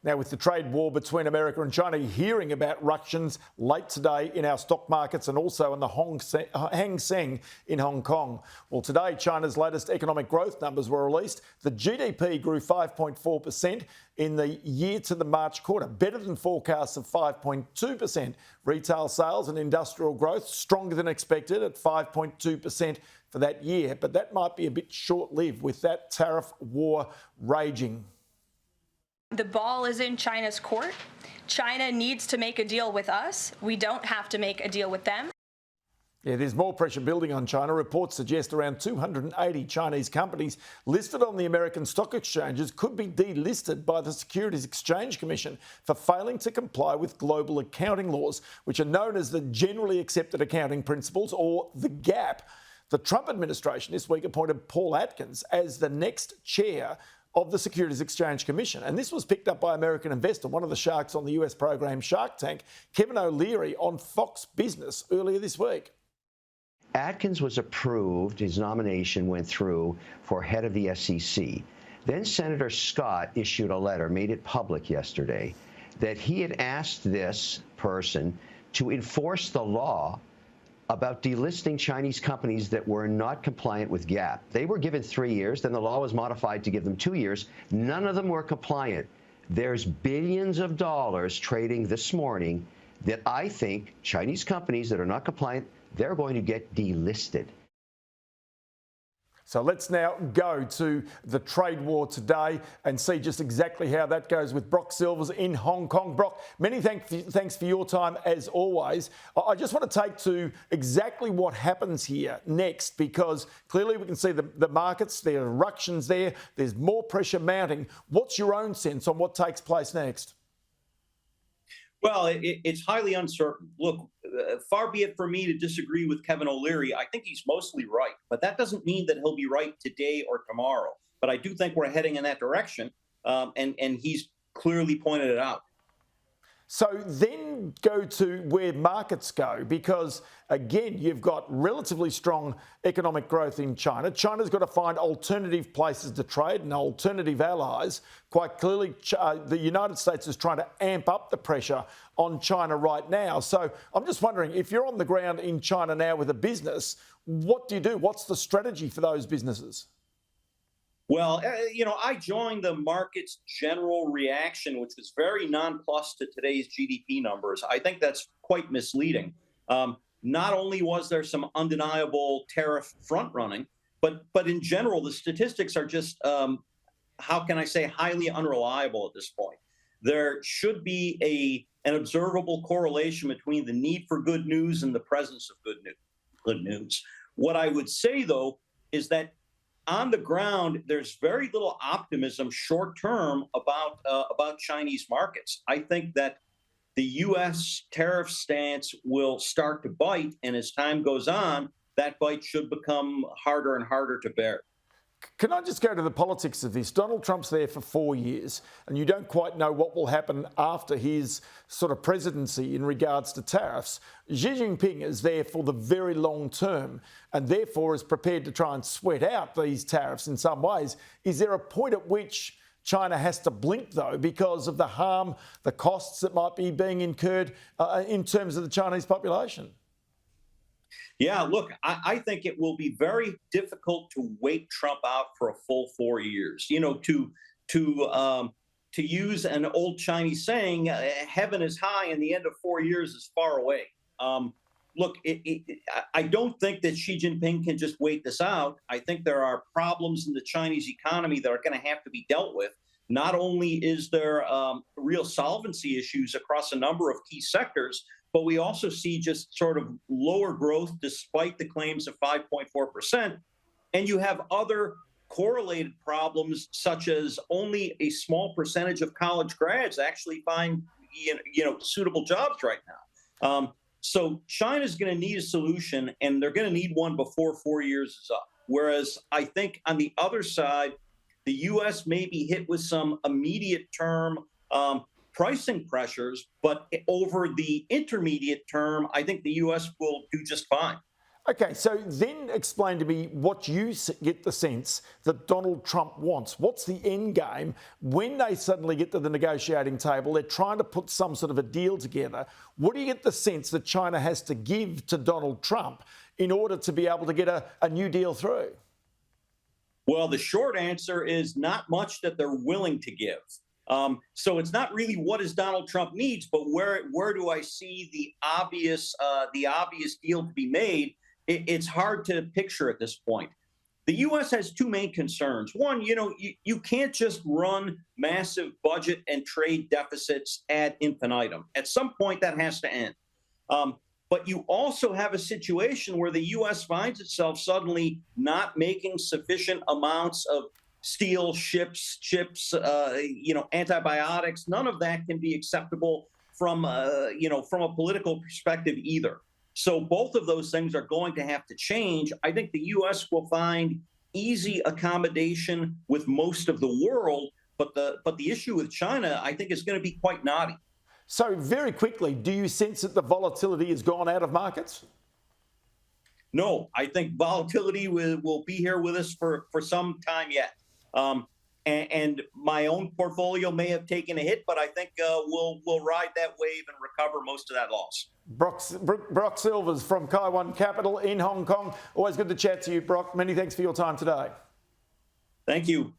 Now, with the trade war between America and China, hearing about ructions late today in our stock markets and also in the Hang Seng in Hong Kong. Well, today, China's latest economic growth numbers were released. The GDP grew 5.4% in the year to the March quarter, better than forecasts of 5.2%. Retail sales and industrial growth stronger than expected at 5.2% for that year. But that might be a bit short-lived with that tariff war raging. The ball is in China's court. China needs to make a deal with us. We don't have to make a deal with them. Yeah, there's more pressure building on China. Reports suggest around 280 Chinese companies listed on the American stock exchanges could be delisted by the Securities Exchange Commission for failing to comply with global accounting laws, which are known as the Generally Accepted Accounting Principles, or the GAAP. The Trump administration this week appointed Paul Atkins as the next chair of the Securities Exchange Commission. And this was picked up by American investor, one of the sharks on the US program Shark Tank, Kevin O'Leary, on Fox Business earlier this week. Atkins was approved, his nomination went through for head of the SEC. Then Senator Scott issued a letter, made it public yesterday, that he had asked this person to enforce the law about delisting Chinese companies that were not compliant with GAAP. They were given 3 years, then the law was modified to give them 2 years. None of them were compliant. There's billions of dollars trading this morning that I think Chinese companies that are not compliant, they're going to get delisted. So let's now go to the trade war today and see just exactly how that goes with Brock Silvers in Hong Kong. Brock, many thanks for your time as always. I just want to take to exactly what happens here next, because clearly we can see the markets, there are ructions there, there's more pressure mounting. What's your own sense on what takes place next? Well, it's highly uncertain. Look, far be it for me to disagree with Kevin O'Leary. I think he's mostly right, but that doesn't mean that he'll be right today or tomorrow. But I do think we're heading in that direction, and he's clearly pointed it out. So then go to where markets go, because, again, you've got relatively strong economic growth in China. China's got to find alternative places to trade and alternative allies. Quite clearly, the United States is trying to amp up the pressure on China right now. So I'm just wondering, if you're on the ground in China now with a business, what do you do? What's the strategy for those businesses? Well, I joined the market's general reaction, which was very nonplussed to today's GDP numbers. I think that's quite misleading. Not only was there some undeniable tariff front running, but in general, the statistics are just, how can I say, highly unreliable at this point. There should be an observable correlation between the need for good news and the presence of good news. What I would say, though, is that on the ground, there's very little optimism short term about Chinese markets. I think that the U.S. tariff stance will start to bite, and as time goes on, that bite should become harder and harder to bear. Can I just go to the politics of this? Donald Trump's there for 4 years, and you don't quite know what will happen after his sort of presidency in regards to tariffs. Xi Jinping is there for the very long term and therefore is prepared to try and sweat out these tariffs in some ways. Is there a point at which China has to blink, though, because of the harm, the costs that might be being incurred in terms of the Chinese population? Yeah, look, I think it will be very difficult to wait Trump out for a full 4 years. To use an old Chinese saying, heaven is high and the end of 4 years is far away. Look, I don't think that Xi Jinping can just wait this out. I think there are problems in the Chinese economy that are going to have to be dealt with. Not only is there real solvency issues across a number of key sectors, but we also see just sort of lower growth despite the claims of 5.4%. And you have other correlated problems, such as only a small percentage of college grads actually find suitable jobs right now. So China's going to need a solution, and they're going to need one before 4 years is up. Whereas I think on the other side, the U.S. may be hit with some immediate term pricing pressures, but over the intermediate term, I think the U.S. will do just fine. Okay, so then explain to me what you get the sense that Donald Trump wants. What's the end game when they suddenly get to the negotiating table? They're trying to put some sort of a deal together. What do you get the sense that China has to give to Donald Trump in order to be able to get a new deal through? Well, the short answer is not much that they're willing to give. So it's not really what does Donald Trump needs, but where do I see the obvious deal to be made? It's hard to picture at this point. The U.S. has two main concerns. One, you can't just run massive budget and trade deficits ad infinitum. At some point, that has to end. But you also have a situation where the U.S. finds itself suddenly not making sufficient amounts of steel, ships, chips, antibiotics. None of that can be acceptable from a political perspective either. So both of those things are going to have to change. I think the U.S. will find easy accommodation with most of the world, but the issue with China, I think, is going to be quite knotty. So very quickly, do you sense that the volatility has gone out of markets? No, I think volatility will be here with us for some time yet. And my own portfolio may have taken a hit, but I think we'll ride that wave and recover most of that loss. Brock Silvers from Kaiyuan Capital in Hong Kong. Always good to chat to you, Brock. Many thanks for your time today. Thank you.